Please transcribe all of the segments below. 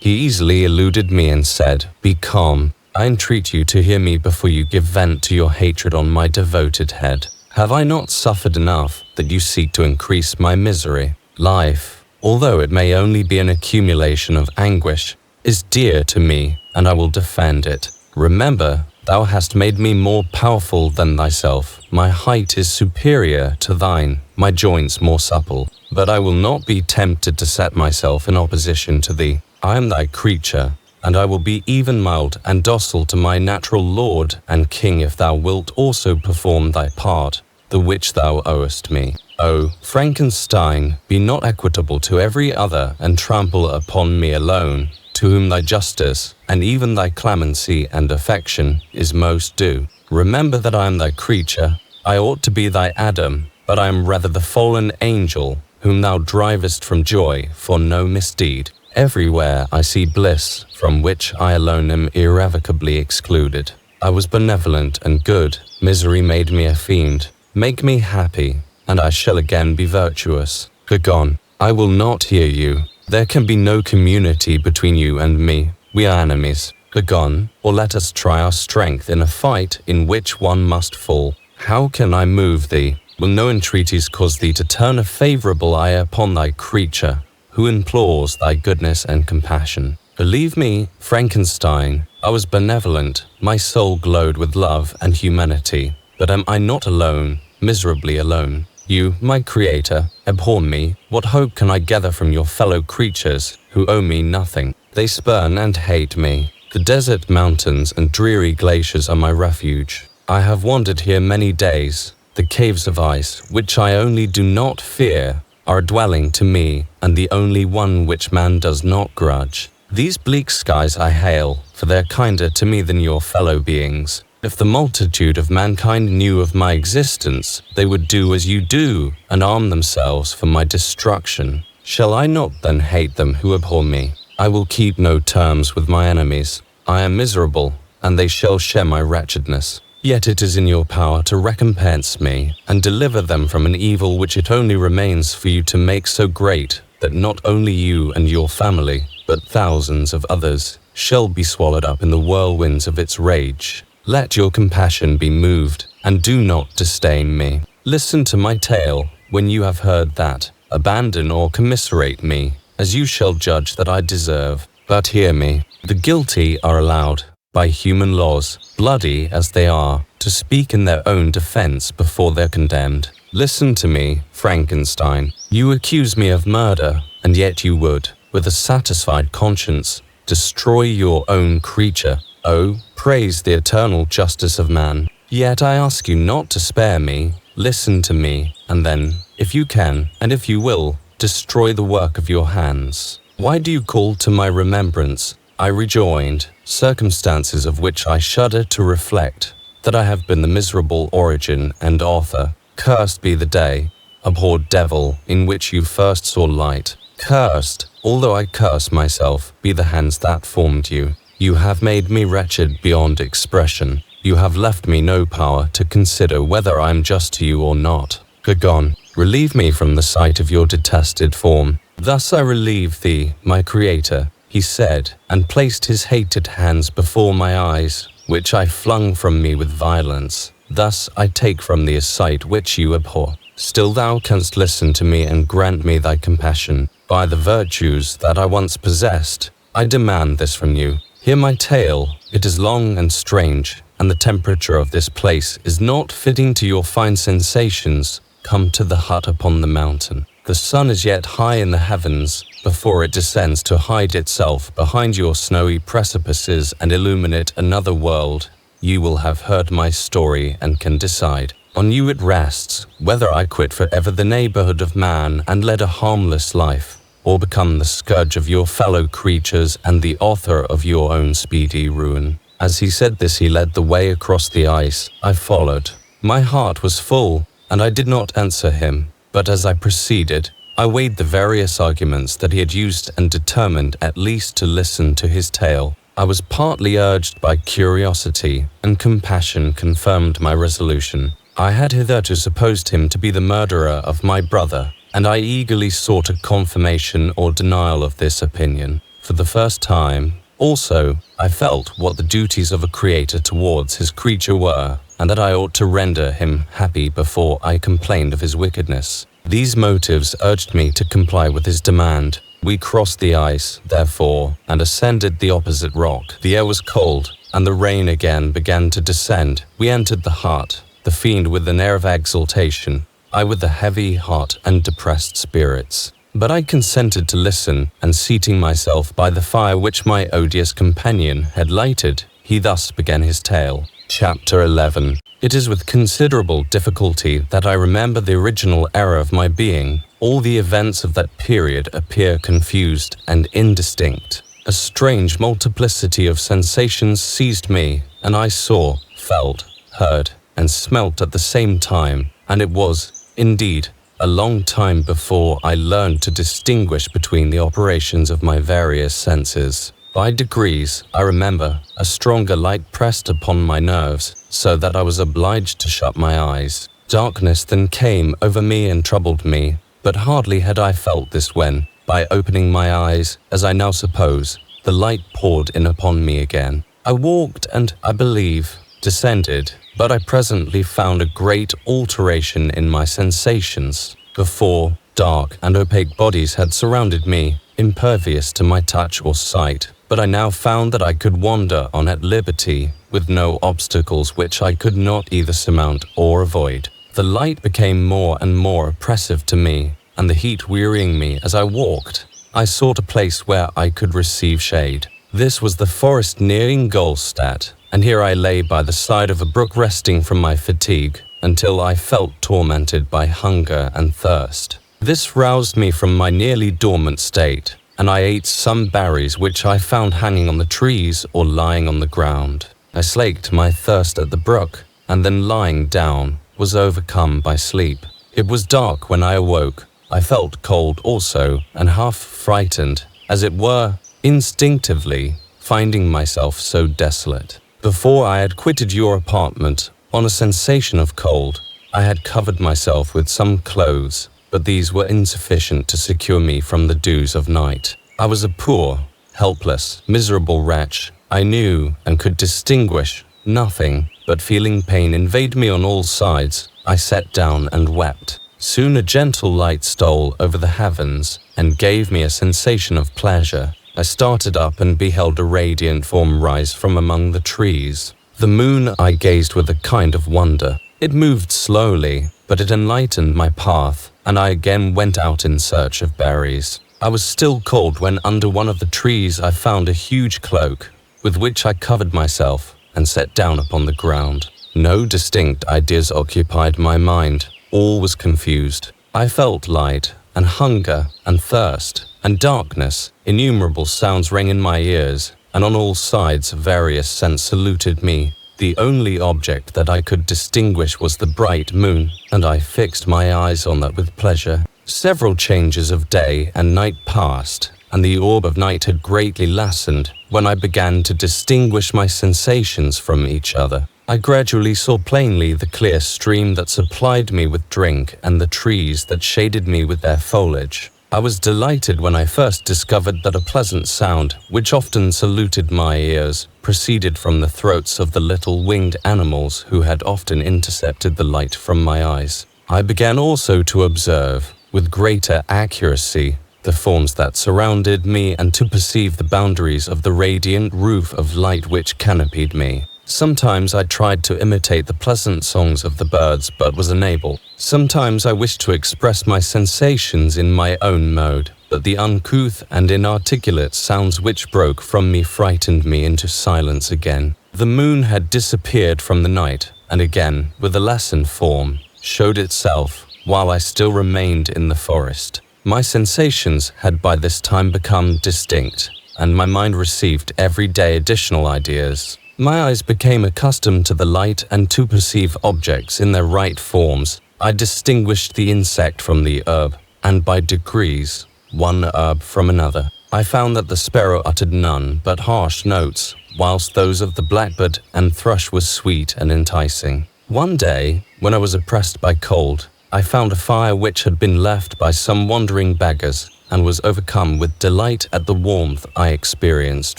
He easily eluded me and said, "Be calm. I entreat you to hear me before you give vent to your hatred on my devoted head. Have I not suffered enough that you seek to increase my misery? Life, although it may only be an accumulation of anguish, is dear to me, and I will defend it. Remember, thou hast made me more powerful than thyself. My height is superior to thine, my joints more supple. But I will not be tempted to set myself in opposition to thee. I am thy creature, and I will be even mild and docile to my natural lord and king if thou wilt also perform thy part, the which thou owest me. O Frankenstein, be not equitable to every other, and trample upon me alone, to whom thy justice, and even thy clemency and affection, is most due. Remember that I am thy creature. I ought to be thy Adam, but I am rather the fallen angel, whom thou drivest from joy for no misdeed. Everywhere I see bliss, from which I alone am irrevocably excluded. I was benevolent and good. Misery made me a fiend. Make me happy, and I shall again be virtuous. Begone, I will not hear you. There can be no community between you and me. We are enemies. Begone, or let us try our strength in a fight in which one must fall. How can I move thee? Will no entreaties cause thee to turn a favourable eye upon thy creature, who implores thy goodness and compassion? Believe me, Frankenstein, I was benevolent. My soul glowed with love and humanity. But am I not alone, miserably alone? You, my creator, abhor me. What hope can I gather from your fellow creatures, who owe me nothing? They spurn and hate me. The desert mountains and dreary glaciers are my refuge. I have wandered here many days. The caves of ice, which I only do not fear, are a dwelling to me, and the only one which man does not grudge. These bleak skies I hail, for they are kinder to me than your fellow beings. If the multitude of mankind knew of my existence, they would do as you do, and arm themselves for my destruction. Shall I not then hate them who abhor me? I will keep no terms with my enemies. I am miserable, and they shall share my wretchedness. Yet it is in your power to recompense me, and deliver them from an evil which it only remains for you to make so great, that not only you and your family, but thousands of others, shall be swallowed up in the whirlwinds of its rage. Let your compassion be moved, and do not disdain me. Listen to my tale when you have heard that. Abandon or commiserate me, as you shall judge that I deserve. But hear me. The guilty are allowed, by human laws, bloody as they are, to speak in their own defense before they're condemned. Listen to me, Frankenstein. You accuse me of murder, and yet you would, with a satisfied conscience, destroy your own creature. Oh, praise the eternal justice of man. Yet I ask you not to spare me. Listen to me, and then, if you can, and if you will, destroy the work of your hands. Why do you call to my remembrance, I rejoined, circumstances of which I shudder to reflect, that I have been the miserable origin and author. Cursed be the day, abhorred devil, in which you first saw light. Cursed, although I curse myself, be the hands that formed you. You have made me wretched beyond expression. You have left me no power to consider whether I am just to you or not. Begone, relieve me from the sight of your detested form. Thus I relieve thee, my creator, he said, and placed his hated hands before my eyes, which I flung from me with violence. Thus I take from thee a sight which you abhor. Still thou canst listen to me and grant me thy compassion. By the virtues that I once possessed, I demand this from you. Hear my tale. It is long and strange, and the temperature of this place is not fitting to your fine sensations. Come to the hut upon the mountain. The sun is yet high in the heavens, before it descends to hide itself behind your snowy precipices and illuminate another world. You will have heard my story and can decide. On you it rests, whether I quit forever the neighborhood of man and lead a harmless life, or become the scourge of your fellow creatures and the author of your own speedy ruin. As he said this, he led the way across the ice. I followed. My heart was full, and I did not answer him. But as I proceeded, I weighed the various arguments that he had used and determined at least to listen to his tale. I was partly urged by curiosity, and compassion confirmed my resolution. I had hitherto supposed him to be the murderer of my brother, and I eagerly sought a confirmation or denial of this opinion. for the first time. Also, I felt what the duties of a creator towards his creature were, and that I ought to render him happy before I complained of his wickedness. These motives urged me to comply with his demand. We crossed the ice, therefore, and ascended the opposite rock. The air was cold, and the rain again began to descend. We entered the hut, the fiend with an air of exultation, I with a heavy heart and depressed spirits. But I consented to listen, and seating myself by the fire which my odious companion had lighted, he thus began his tale. Chapter 11. It is with considerable difficulty that I remember the original era of my being. All the events of that period appear confused and indistinct. A strange multiplicity of sensations seized me, and I saw, felt, heard, and smelt at the same time, and it was, indeed, a long time before I learned to distinguish between the operations of my various senses. By degrees, I remember, a stronger light pressed upon my nerves, so that I was obliged to shut my eyes. Darkness then came over me and troubled me, but hardly had I felt this when, by opening my eyes, as I now suppose, the light poured in upon me again. I walked and, I believe, descended, but I presently found a great alteration in my sensations. Before, dark and opaque bodies had surrounded me, impervious to my touch or sight, but I now found that I could wander on at liberty, with no obstacles which I could not either surmount or avoid. The light became more and more oppressive to me, and the heat wearying me as I walked, I sought a place where I could receive shade. This was the forest near Ingolstadt, and here I lay by the side of a brook resting from my fatigue, until I felt tormented by hunger and thirst. This roused me from my nearly dormant state, and I ate some berries which I found hanging on the trees or lying on the ground. I slaked my thirst at the brook, and then lying down, was overcome by sleep. It was dark when I awoke. I felt cold also, and half frightened, as it were, instinctively, finding myself so desolate. Before I had quitted your apartment, on a sensation of cold, I had covered myself with some clothes, but these were insufficient to secure me from the dews of night. I was a poor, helpless, miserable wretch. I knew and could distinguish nothing, but feeling pain invade me on all sides, I sat down and wept. Soon a gentle light stole over the heavens and gave me a sensation of pleasure. I started up and beheld a radiant form rise from among the trees. The moon I gazed with a kind of wonder. It moved slowly, but it enlightened my path, and I again went out in search of berries. I was still cold when under one of the trees I found a huge cloak, with which I covered myself and sat down upon the ground. No distinct ideas occupied my mind. All was confused. I felt light, and hunger, and thirst, and darkness. Innumerable sounds rang in my ears, and on all sides various scents saluted me. The only object that I could distinguish was the bright moon, and I fixed my eyes on that with pleasure. Several changes of day and night passed, and the orb of night had greatly lessened, when I began to distinguish my sensations from each other. I gradually saw plainly the clear stream that supplied me with drink and the trees that shaded me with their foliage. I was delighted when I first discovered that a pleasant sound, which often saluted my ears, proceeded from the throats of the little winged animals who had often intercepted the light from my eyes. I began also to observe, with greater accuracy, the forms that surrounded me and to perceive the boundaries of the radiant roof of light which canopied me. Sometimes I tried to imitate the pleasant songs of the birds, but was unable. Sometimes I wished to express my sensations in my own mode, but the uncouth and inarticulate sounds which broke from me frightened me into silence again. The moon had disappeared from the night, and again, with a lessened form, showed itself, while I still remained in the forest. My sensations had by this time become distinct, and my mind received every day additional ideas. My eyes became accustomed to the light and to perceive objects in their right forms. I distinguished the insect from the herb, and by degrees, one herb from another. I found that the sparrow uttered none but harsh notes, whilst those of the blackbird and thrush were sweet and enticing. One day, when I was oppressed by cold, I found a fire which had been left by some wandering beggars, and was overcome with delight at the warmth I experienced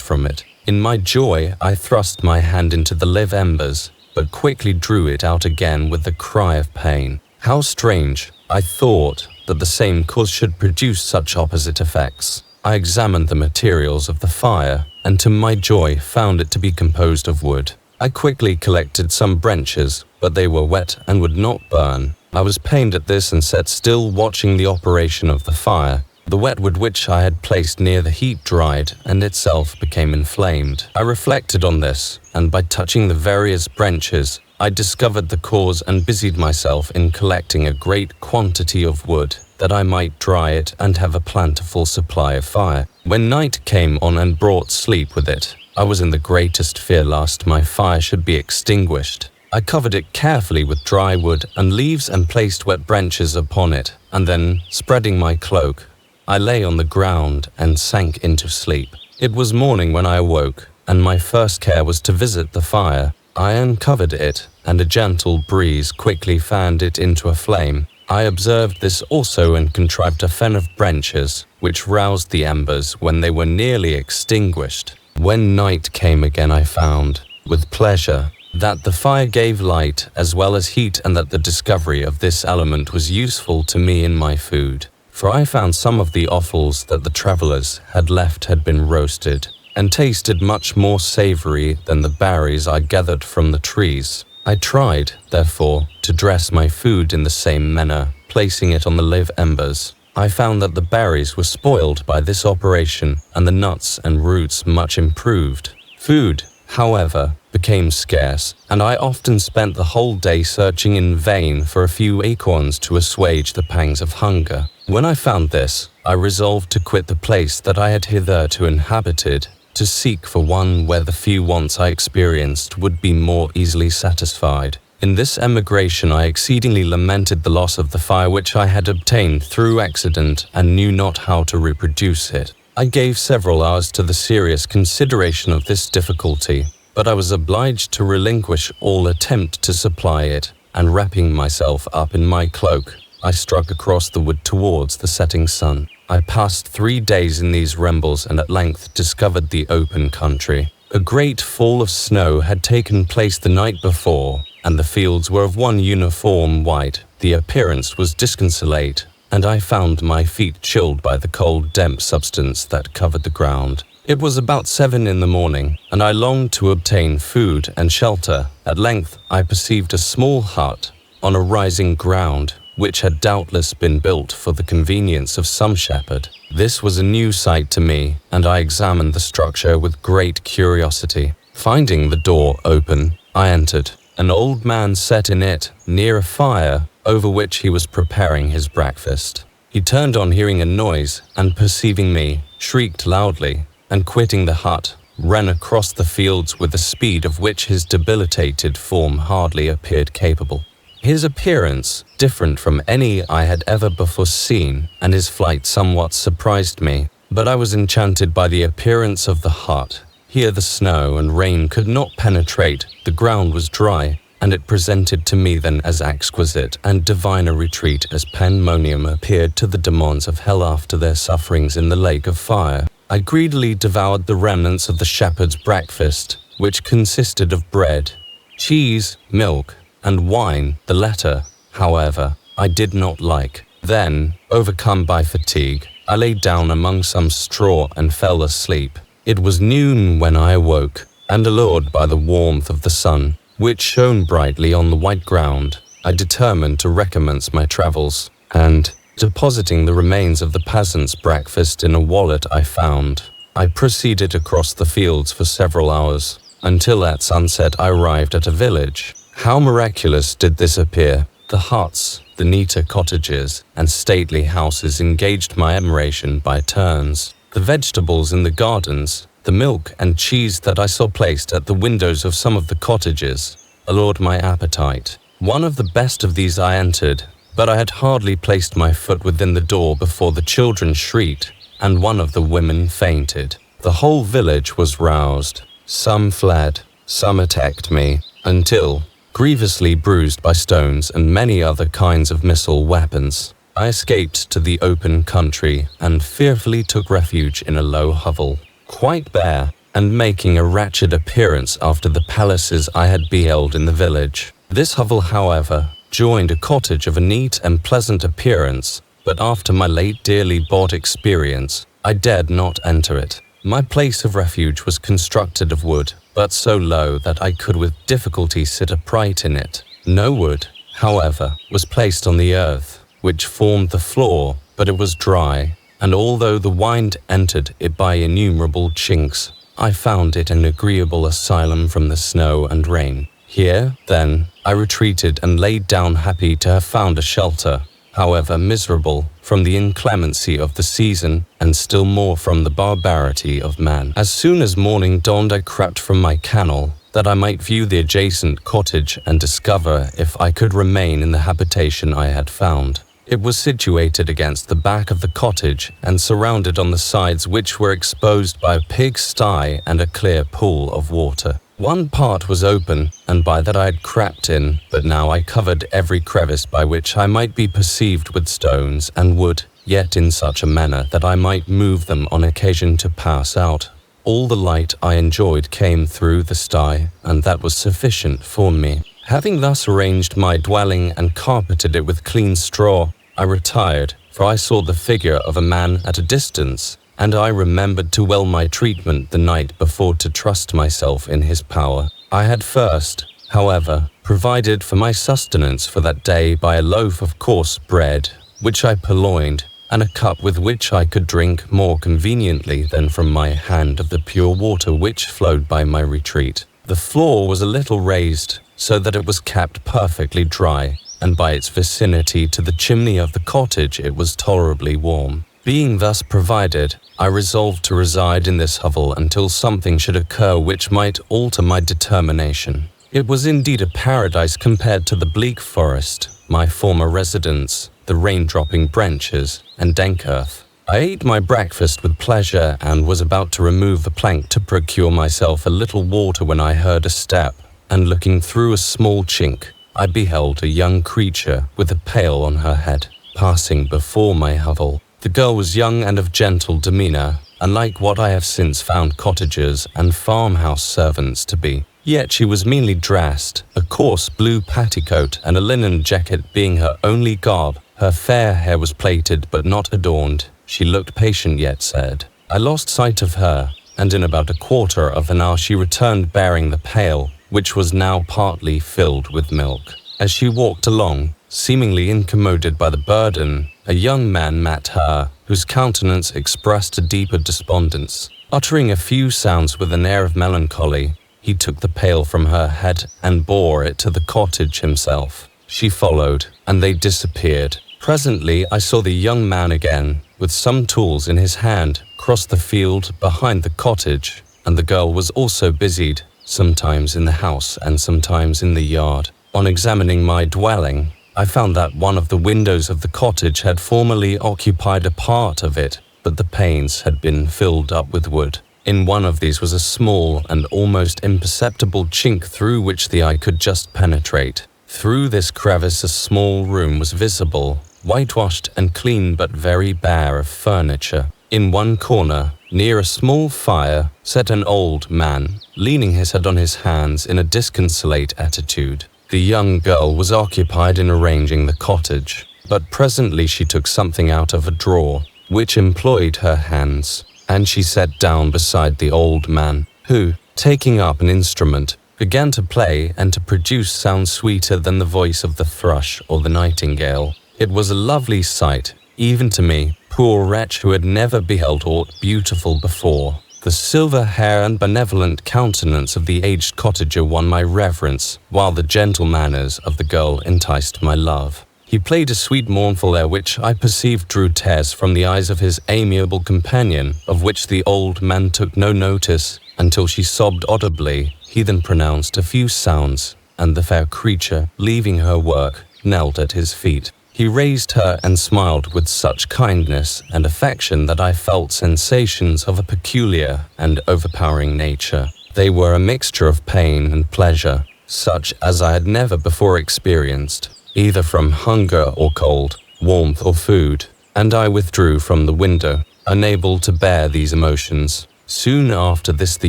from it. In my joy, I thrust my hand into the live embers, but quickly drew it out again with a cry of pain. How strange, I thought, that the same cause should produce such opposite effects. I examined the materials of the fire, and to my joy found it to be composed of wood. I quickly collected some branches, but they were wet and would not burn. I was pained at this and sat still watching the operation of the fire. The wet wood which I had placed near the heat dried, and itself became inflamed. I reflected on this, and by touching the various branches, I discovered the cause and busied myself in collecting a great quantity of wood, that I might dry it and have a plentiful supply of fire. When night came on and brought sleep with it, I was in the greatest fear lest my fire should be extinguished. I covered it carefully with dry wood and leaves and placed wet branches upon it, and then, spreading my cloak, I lay on the ground and sank into sleep. It was morning when I awoke, and my first care was to visit the fire. I uncovered it, and a gentle breeze quickly fanned it into a flame. I observed this also and contrived a fen of branches, which roused the embers when they were nearly extinguished. When night came again, I found, with pleasure, that the fire gave light as well as heat, and that the discovery of this element was useful to me in my food. For I found some of the offals that the travellers had left had been roasted, and tasted much more savoury than the berries I gathered from the trees. I tried, therefore, to dress my food in the same manner, placing it on the live embers. I found that the berries were spoiled by this operation, and the nuts and roots much improved. Food, however, became scarce, and I often spent the whole day searching in vain for a few acorns to assuage the pangs of hunger. When I found this, I resolved to quit the place that I had hitherto inhabited, to seek for one where the few wants I experienced would be more easily satisfied. In this emigration I exceedingly lamented the loss of the fire which I had obtained through accident, and knew not how to reproduce it. I gave several hours to the serious consideration of this difficulty, but I was obliged to relinquish all attempt to supply it, and wrapping myself up in my cloak, I struck across the wood towards the setting sun. I passed 3 days in these rambles and at length discovered the open country. A great fall of snow had taken place the night before, and the fields were of one uniform white. The appearance was disconsolate, and I found my feet chilled by the cold, damp substance that covered the ground. It was about 7 in the morning, and I longed to obtain food and shelter. At length I perceived a small hut on a rising ground, which had doubtless been built for the convenience of some shepherd. This was a new sight to me, and I examined the structure with great curiosity. Finding the door open, I entered. An old man sat in it, near a fire, over which he was preparing his breakfast. He turned on hearing a noise, and perceiving me, shrieked loudly, and quitting the hut, ran across the fields with a speed of which his debilitated form hardly appeared capable. His appearance, different from any I had ever before seen, and his flight somewhat surprised me, but I was enchanted by the appearance of the hut. Here the snow and rain could not penetrate, the ground was dry, and it presented to me then as exquisite and divine a retreat as pandemonium appeared to the demons of hell after their sufferings in the lake of fire. I greedily devoured the remnants of the shepherd's breakfast, which consisted of bread, cheese, milk, and wine. The latter, however, I did not like. Then, overcome by fatigue, I lay down among some straw and fell asleep. It was noon when I awoke, and allured by the warmth of the sun, which shone brightly on the white ground, I determined to recommence my travels, and, depositing the remains of the peasant's breakfast in a wallet I found, I proceeded across the fields for several hours, until at sunset I arrived at a village. How miraculous did this appear! The huts, the neater cottages, and stately houses engaged my admiration by turns. The vegetables in the gardens, the milk and cheese that I saw placed at the windows of some of the cottages, allured my appetite. One of the best of these I entered, but I had hardly placed my foot within the door before the children shrieked, and one of the women fainted. The whole village was roused. Some fled, some attacked me, until, grievously bruised by stones and many other kinds of missile weapons, I escaped to the open country and fearfully took refuge in a low hovel, quite bare, and making a wretched appearance after the palaces I had beheld in the village. This hovel, however, joined a cottage of a neat and pleasant appearance, but after my late dearly bought experience, I dared not enter it. My place of refuge was constructed of wood, but so low that I could with difficulty sit upright in it. No wood, however, was placed on the earth, which formed the floor, but it was dry, and although the wind entered it by innumerable chinks, I found it an agreeable asylum from the snow and rain. Here, then, I retreated and laid down happy to have found a shelter, however miserable, from the inclemency of the season, and still more from the barbarity of man. As soon as morning dawned, I crept from my kennel, that I might view the adjacent cottage and discover if I could remain in the habitation I had found. It was situated against the back of the cottage and surrounded on the sides, which were exposed by a pigsty and a clear pool of water. One part was open, and by that I had crept in, but now I covered every crevice by which I might be perceived with stones and wood, yet in such a manner that I might move them on occasion to pass out. All the light I enjoyed came through the sty, and that was sufficient for me. Having thus arranged my dwelling and carpeted it with clean straw, I retired, for I saw the figure of a man at a distance, and I remembered too well my treatment the night before to trust myself in his power. I had first, however, provided for my sustenance for that day by a loaf of coarse bread, which I purloined, and a cup with which I could drink more conveniently than from my hand of the pure water which flowed by my retreat. The floor was a little raised, so that it was kept perfectly dry, and by its vicinity to the chimney of the cottage it was tolerably warm. Being thus provided, I resolved to reside in this hovel until something should occur which might alter my determination. It was indeed a paradise compared to the bleak forest, my former residence, the rain-dropping branches, and dank earth. I ate my breakfast with pleasure and was about to remove the plank to procure myself a little water when I heard a step, and looking through a small chink, I beheld a young creature with a pail on her head, passing before my hovel. The girl was young and of gentle demeanour, unlike what I have since found cottagers and farmhouse servants to be. Yet she was meanly dressed, a coarse blue petticoat and a linen jacket being her only garb. Her fair hair was plaited but not adorned. She looked patient yet sad. I lost sight of her, and in about a quarter of an hour she returned bearing the pail, which was now partly filled with milk. As she walked along, seemingly incommoded by the burden, a young man met her, whose countenance expressed a deeper despondence. Uttering a few sounds with an air of melancholy, he took the pail from her head and bore it to the cottage himself. She followed, and they disappeared. Presently I saw the young man again, with some tools in his hand, cross the field behind the cottage, and the girl was also busied, sometimes in the house and sometimes in the yard. On examining my dwelling, I found that one of the windows of the cottage had formerly occupied a part of it, but the panes had been filled up with wood. In one of these was a small and almost imperceptible chink through which the eye could just penetrate. Through this crevice a small room was visible, whitewashed and clean but very bare of furniture. In one corner, near a small fire, sat an old man, leaning his head on his hands in a disconsolate attitude. The young girl was occupied in arranging the cottage, but presently she took something out of a drawer, which employed her hands, and she sat down beside the old man, who, taking up an instrument, began to play and to produce sounds sweeter than the voice of the thrush or the nightingale. It was a lovely sight, even to me, poor wretch who had never beheld aught beautiful before. The silver hair and benevolent countenance of the aged cottager won my reverence, while the gentle manners of the girl enticed my love. He played a sweet mournful air which I perceived drew tears from the eyes of his amiable companion, of which the old man took no notice, until she sobbed audibly. He then pronounced a few sounds, and the fair creature, leaving her work, knelt at his feet. He raised her and smiled with such kindness and affection that I felt sensations of a peculiar and overpowering nature. They were a mixture of pain and pleasure, such as I had never before experienced, either from hunger or cold, warmth, or food, and I withdrew from the window, unable to bear these emotions. Soon after this the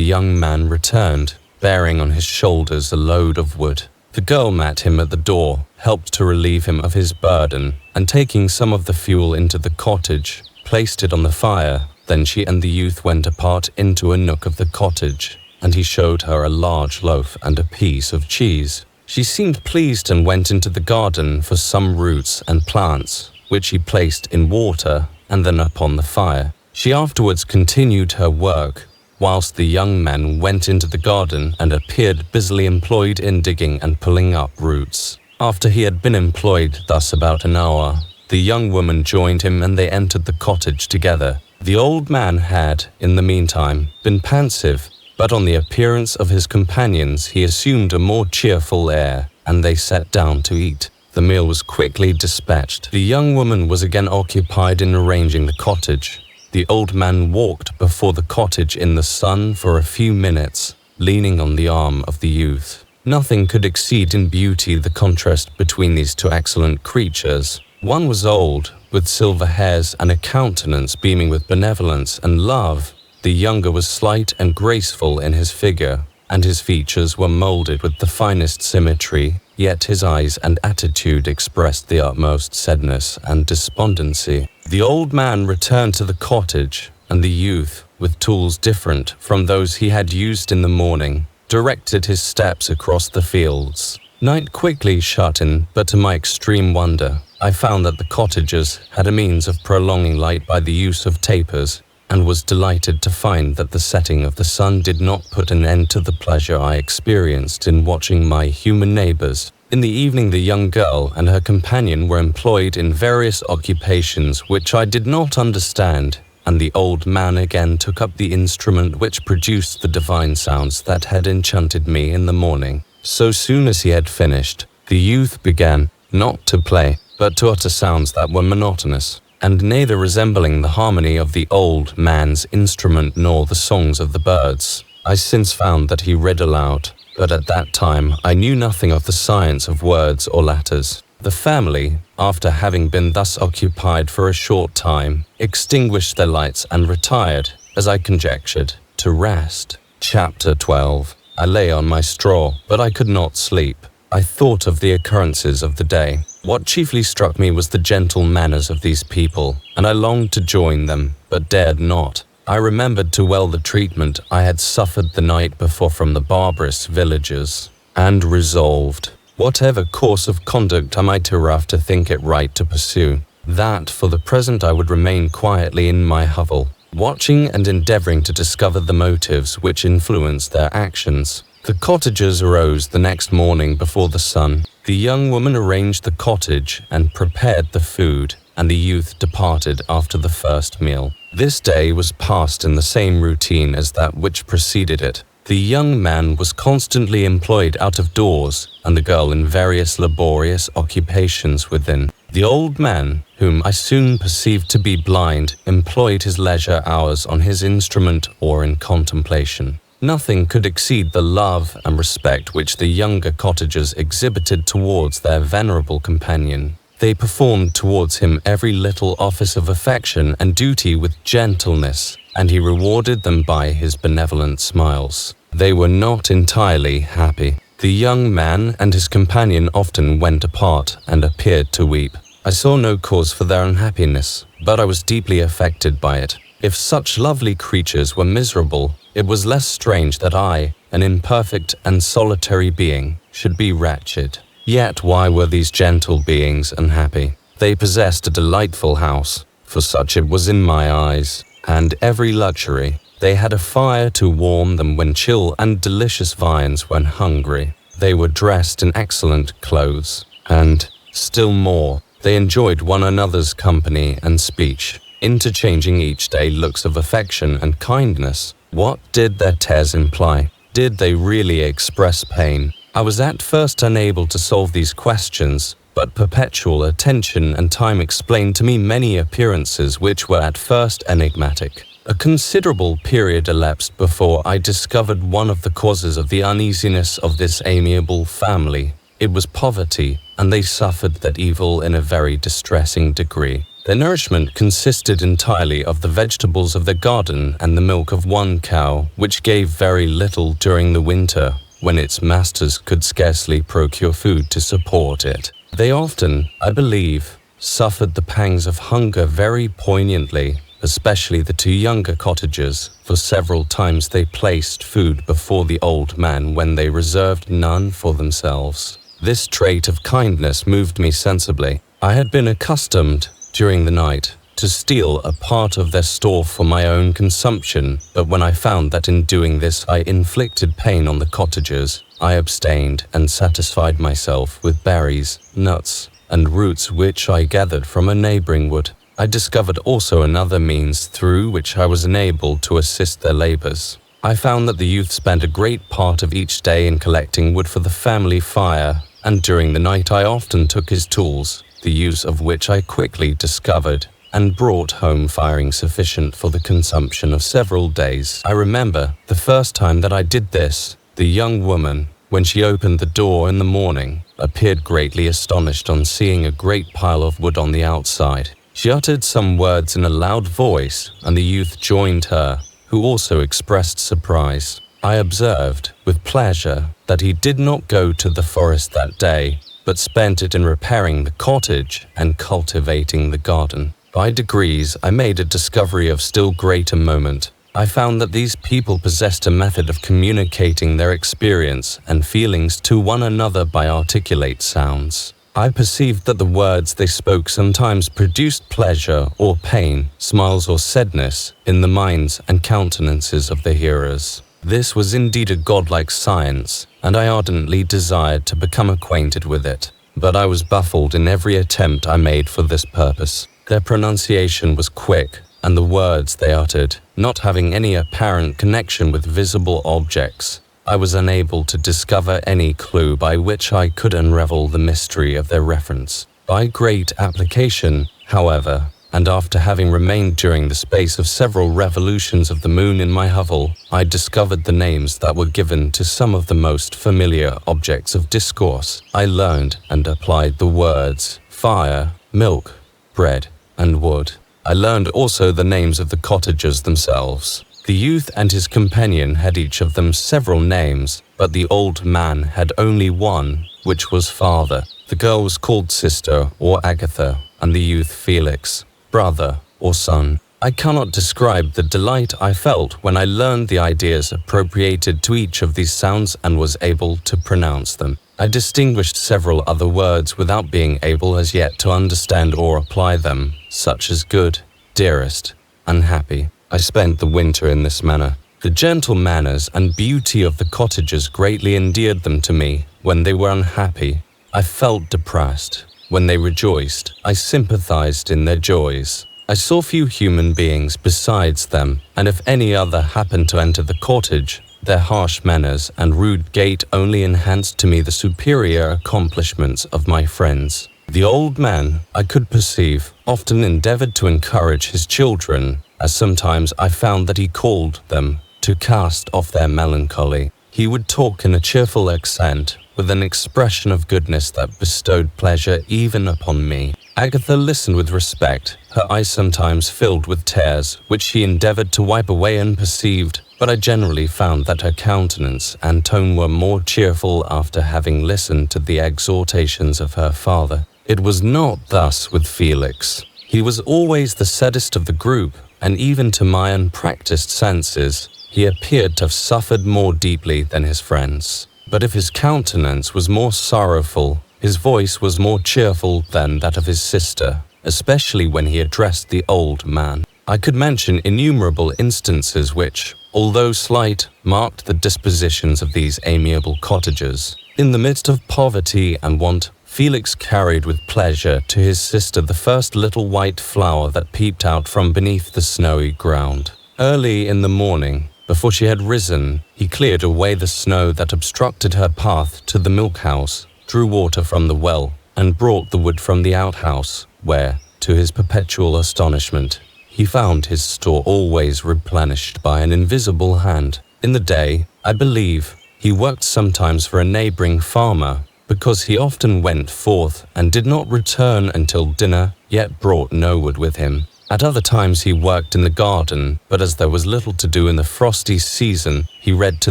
young man returned, bearing on his shoulders a load of wood. The girl met him at the door, helped to relieve him of his burden, and taking some of the fuel into the cottage, placed it on the fire. Then she and the youth went apart into a nook of the cottage, and he showed her a large loaf and a piece of cheese. She seemed pleased and went into the garden for some roots and plants, which he placed in water and then upon the fire. She afterwards continued her work, whilst the young man went into the garden and appeared busily employed in digging and pulling up roots. After he had been employed thus about an hour, the young woman joined him and they entered the cottage together. The old man had, in the meantime, been pensive, but on the appearance of his companions he assumed a more cheerful air, and they sat down to eat. The meal was quickly dispatched. The young woman was again occupied in arranging the cottage. The old man walked before the cottage in the sun for a few minutes, leaning on the arm of the youth. Nothing could exceed in beauty the contrast between these two excellent creatures. One was old, with silver hairs and a countenance beaming with benevolence and love. The younger was slight and graceful in his figure, and his features were molded with the finest symmetry, yet his eyes and attitude expressed the utmost sadness and despondency. The old man returned to the cottage, and the youth, with tools different from those he had used in the morning, directed his steps across the fields. Night quickly shut in, but to my extreme wonder, I found that the cottagers had a means of prolonging light by the use of tapers, and was delighted to find that the setting of the sun did not put an end to the pleasure I experienced in watching my human neighbors. In the evening the young girl and her companion were employed in various occupations which I did not understand, and the old man again took up the instrument which produced the divine sounds that had enchanted me in the morning. So soon as he had finished, the youth began, not to play, but to utter sounds that were monotonous, and neither resembling the harmony of the old man's instrument nor the songs of the birds. I since found that he read aloud, but at that time I knew nothing of the science of words or letters. The family, after having been thus occupied for a short time, extinguished their lights and retired, as I conjectured, to rest. Chapter 12. I lay on my straw, but I could not sleep. I thought of the occurrences of the day. What chiefly struck me was the gentle manners of these people, and I longed to join them, but dared not. I remembered too well the treatment I had suffered the night before from the barbarous villagers, and resolved, whatever course of conduct I might hereafter think it right to pursue, that for the present I would remain quietly in my hovel, watching and endeavoring to discover the motives which influenced their actions. The cottagers arose the next morning before the sun. The young woman arranged the cottage and prepared the food, and the youth departed after the first meal. This day was passed in the same routine as that which preceded it. The young man was constantly employed out of doors, and the girl in various laborious occupations within. The old man, whom I soon perceived to be blind, employed his leisure hours on his instrument or in contemplation. Nothing could exceed the love and respect which the younger cottagers exhibited towards their venerable companion. They performed towards him every little office of affection and duty with gentleness, and he rewarded them by his benevolent smiles. They were not entirely happy. The young man and his companion often went apart and appeared to weep. I saw no cause for their unhappiness, but I was deeply affected by it. If such lovely creatures were miserable, it was less strange that I, an imperfect and solitary being, should be wretched. Yet why were these gentle beings unhappy? They possessed a delightful house, for such it was in my eyes, and every luxury. They had a fire to warm them when chill and delicious viands when hungry. They were dressed in excellent clothes, and, still more, they enjoyed one another's company and speech, interchanging each day looks of affection and kindness. What did their tears imply? Did they really express pain? I was at first unable to solve these questions, but perpetual attention and time explained to me many appearances which were at first enigmatic. A considerable period elapsed before I discovered one of the causes of the uneasiness of this amiable family. It was poverty, and they suffered that evil in a very distressing degree. Their nourishment consisted entirely of the vegetables of their garden and the milk of one cow, which gave very little during the winter, when its masters could scarcely procure food to support it. They often, I believe, suffered the pangs of hunger very poignantly, especially the two younger cottagers, for several times they placed food before the old man when they reserved none for themselves. This trait of kindness moved me sensibly. I had been accustomed, during the night, to steal a part of their store for my own consumption, but when I found that in doing this I inflicted pain on the cottagers, I abstained and satisfied myself with berries, nuts, and roots which I gathered from a neighboring wood. I discovered also another means through which I was enabled to assist their labors. I found that the youth spent a great part of each day in collecting wood for the family fire, and during the night I often took his tools, the use of which I quickly discovered, and brought home firing sufficient for the consumption of several days. I remember the first time that I did this, the young woman, when she opened the door in the morning, appeared greatly astonished on seeing a great pile of wood on the outside. She uttered some words in a loud voice, and the youth joined her, who also expressed surprise. I observed, with pleasure, that he did not go to the forest that day, but spent it in repairing the cottage and cultivating the garden. By degrees, I made a discovery of still greater moment. I found that these people possessed a method of communicating their experience and feelings to one another by articulate sounds. I perceived that the words they spoke sometimes produced pleasure or pain, smiles or sadness, in the minds and countenances of the hearers. This was indeed a godlike science, and I ardently desired to become acquainted with it. But I was baffled in every attempt I made for this purpose. Their pronunciation was quick, and the words they uttered, not having any apparent connection with visible objects, I was unable to discover any clue by which I could unravel the mystery of their reference. By great application, however, and after having remained during the space of several revolutions of the moon in my hovel, I discovered the names that were given to some of the most familiar objects of discourse. I learned and applied the words fire, milk, bread, and wood. I learned also the names of the cottagers themselves. The youth and his companion had each of them several names, but the old man had only one, which was father. The girl was called sister or Agatha, and the youth Felix, brother or son. I cannot describe the delight I felt when I learned the ideas appropriated to each of these sounds and was able to pronounce them. I distinguished several other words without being able as yet to understand or apply them, such as good, dearest, unhappy. I spent the winter in this manner. The gentle manners and beauty of the cottagers greatly endeared them to me. When they were unhappy, I felt depressed. When they rejoiced, I sympathized in their joys. I saw few human beings besides them, and if any other happened to enter the cottage, their harsh manners and rude gait only enhanced to me the superior accomplishments of my friends. The old man, I could perceive, often endeavored to encourage his children, as sometimes I found that he called them to cast off their melancholy. He would talk in a cheerful accent, with an expression of goodness that bestowed pleasure even upon me. Agatha listened with respect, her eyes sometimes filled with tears, which she endeavored to wipe away unperceived, but I generally found that her countenance and tone were more cheerful after having listened to the exhortations of her father. It was not thus with Felix. He was always the saddest of the group, and even to my unpracticed senses, he appeared to have suffered more deeply than his friends. But if his countenance was more sorrowful, his voice was more cheerful than that of his sister, especially when he addressed the old man. I could mention innumerable instances which, although slight, marked the dispositions of these amiable cottagers. In the midst of poverty and want, Felix carried with pleasure to his sister the first little white flower that peeped out from beneath the snowy ground. Early in the morning, before she had risen, he cleared away the snow that obstructed her path to the milk house, drew water from the well, and brought the wood from the outhouse, where, to his perpetual astonishment, he found his store always replenished by an invisible hand. In the day, I believe, he worked sometimes for a neighboring farmer, because he often went forth and did not return until dinner, yet brought no wood with him. At other times he worked in the garden, but as there was little to do in the frosty season, he read to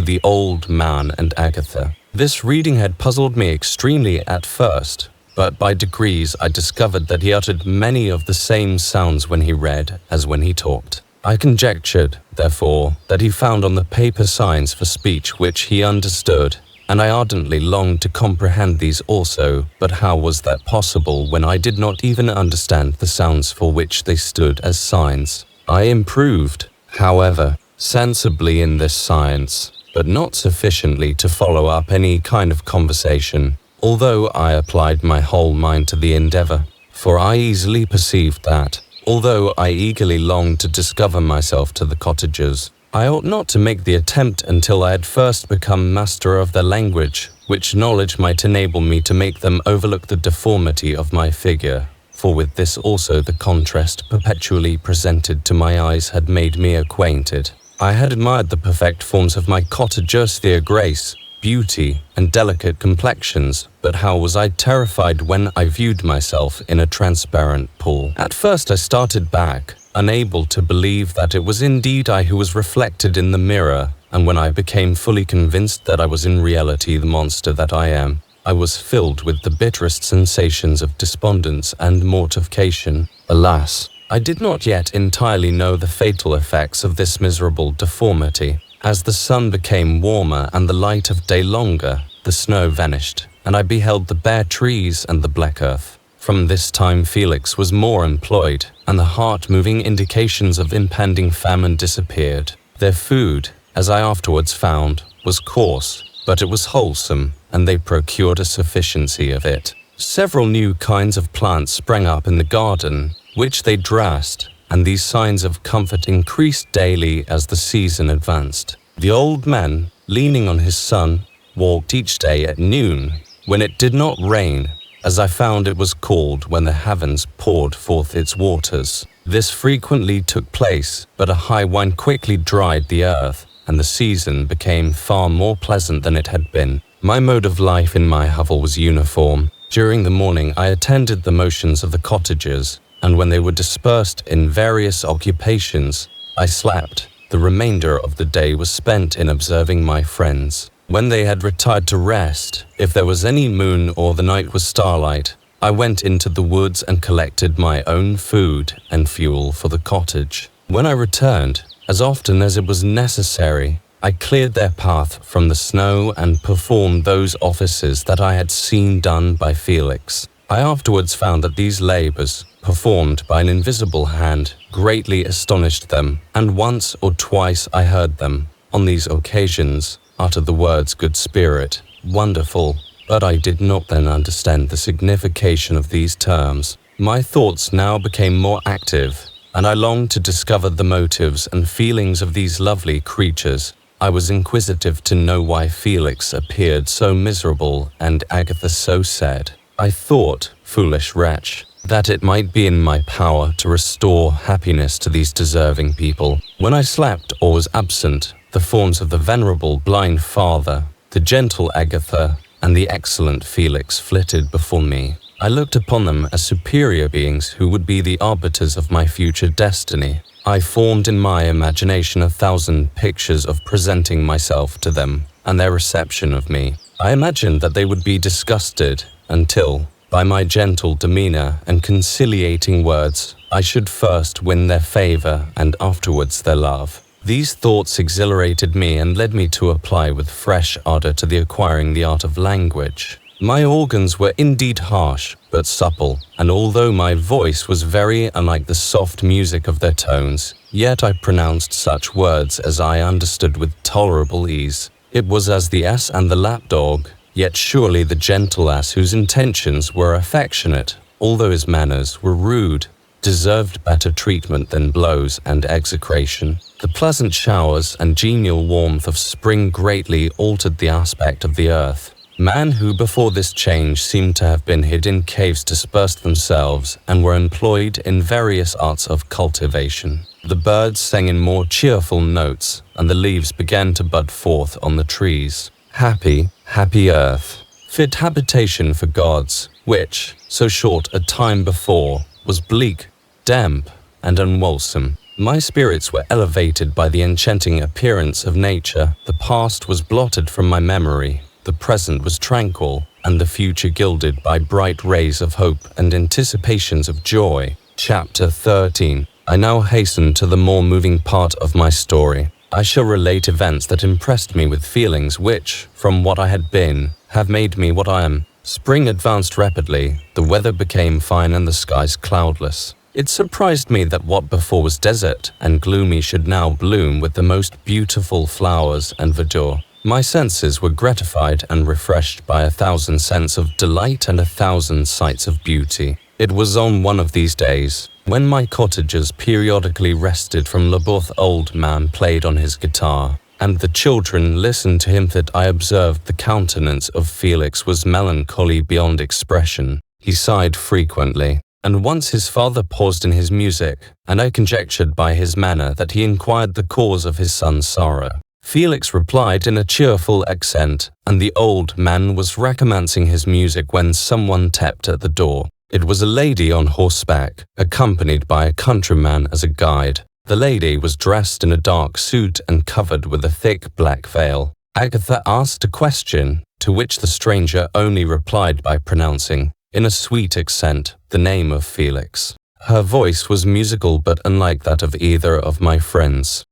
the old man and Agatha. This reading had puzzled me extremely at first, but by degrees I discovered that he uttered many of the same sounds when he read as when he talked. I conjectured, therefore, that he found on the paper signs for speech which he understood, and I ardently longed to comprehend these also, but how was that possible when I did not even understand the sounds for which they stood as signs? I improved, however, sensibly in this science, but not sufficiently to follow up any kind of conversation, although I applied my whole mind to the endeavor, for I easily perceived that, although I eagerly longed to discover myself to the cottagers, I ought not to make the attempt until I had first become master of their language, which knowledge might enable me to make them overlook the deformity of my figure, for with this also the contrast perpetually presented to my eyes had made me acquainted. I had admired the perfect forms of my cottagers, their grace, beauty, and delicate complexions, but how was I terrified when I viewed myself in a transparent pool. At first I started back, unable to believe that it was indeed I who was reflected in the mirror, and when I became fully convinced that I was in reality the monster that I am, I was filled with the bitterest sensations of despondence and mortification. Alas, I did not yet entirely know the fatal effects of this miserable deformity. As the sun became warmer and the light of day longer, the snow vanished, and I beheld the bare trees and the black earth. From this time Felix was more employed, and the heart-moving indications of impending famine disappeared. Their food, as I afterwards found, was coarse, but it was wholesome, and they procured a sufficiency of it. Several new kinds of plants sprang up in the garden, which they dressed, and these signs of comfort increased daily as the season advanced. The old man, leaning on his son, walked each day at noon, when it did not rain, as I found it was called when the heavens poured forth its waters. This frequently took place, but a high wind quickly dried the earth, and the season became far more pleasant than it had been. My mode of life in my hovel was uniform. During the morning I attended the motions of the cottagers, and when they were dispersed in various occupations, I slept. The remainder of the day was spent in observing my friends. When they had retired to rest, if there was any moon or the night was starlight, I went into the woods and collected my own food and fuel for the cottage. When I returned, as often as it was necessary, I cleared their path from the snow and performed those offices that I had seen done by Felix. I afterwards found that these labors, performed by an invisible hand, greatly astonished them, and once or twice I heard them, on these occasions, utter the words good spirit, wonderful, but I did not then understand the signification of these terms. My thoughts now became more active, and I longed to discover the motives and feelings of these lovely creatures. I was inquisitive to know why Felix appeared so miserable and Agatha so sad. I thought, foolish wretch, that it might be in my power to restore happiness to these deserving people. When I slept or was absent, the forms of the venerable blind father, the gentle Agatha, and the excellent Felix flitted before me. I looked upon them as superior beings who would be the arbiters of my future destiny. I formed in my imagination 1,000 pictures of presenting myself to them and their reception of me. I imagined that they would be disgusted until, by my gentle demeanor and conciliating words, I should first win their favor and afterwards their love. These thoughts exhilarated me and led me to apply with fresh ardor to the acquiring the art of language. My organs were indeed harsh, but supple, and although my voice was very unlike the soft music of their tones, yet I pronounced such words as I understood with tolerable ease. It was as the ass and the lapdog, yet surely the gentle ass whose intentions were affectionate, although his manners were rude, deserved better treatment than blows and execration. The pleasant showers and genial warmth of spring greatly altered the aspect of the earth. Man who before this change seemed to have been hid in caves dispersed themselves and were employed in various arts of cultivation. The birds sang in more cheerful notes, and the leaves began to bud forth on the trees. Happy, happy earth! fit habitation for gods, which, so short a time before, was bleak, damp, and unwholesome. My spirits were elevated by the enchanting appearance of nature. The past was blotted from my memory, the present was tranquil, and the future gilded by bright rays of hope and anticipations of joy. Chapter 13. I now hasten to the more moving part of my story. I shall relate events that impressed me with feelings which, from what I had been, have made me what I am. Spring advanced rapidly, the weather became fine and the skies cloudless. It surprised me that what before was desert and gloomy should now bloom with the most beautiful flowers and verdure. My senses were gratified and refreshed by 1,000 scents of delight and 1,000 sights of beauty. It was on one of these days, when my cottagers periodically rested from labor, the old man played on his guitar, and the children listened to him, that I observed the countenance of Felix was melancholy beyond expression. He sighed frequently, and once his father paused in his music, and I conjectured by his manner that he inquired the cause of his son's sorrow. Felix replied in a cheerful accent, and the old man was recommencing his music when someone tapped at the door. It was a lady on horseback, accompanied by a countryman as a guide. The lady was dressed in a dark suit and covered with a thick black veil. Agatha asked a question, to which the stranger only replied by pronouncing, in a sweet accent, the name of Felix. Her voice was musical but unlike that of either of my friends.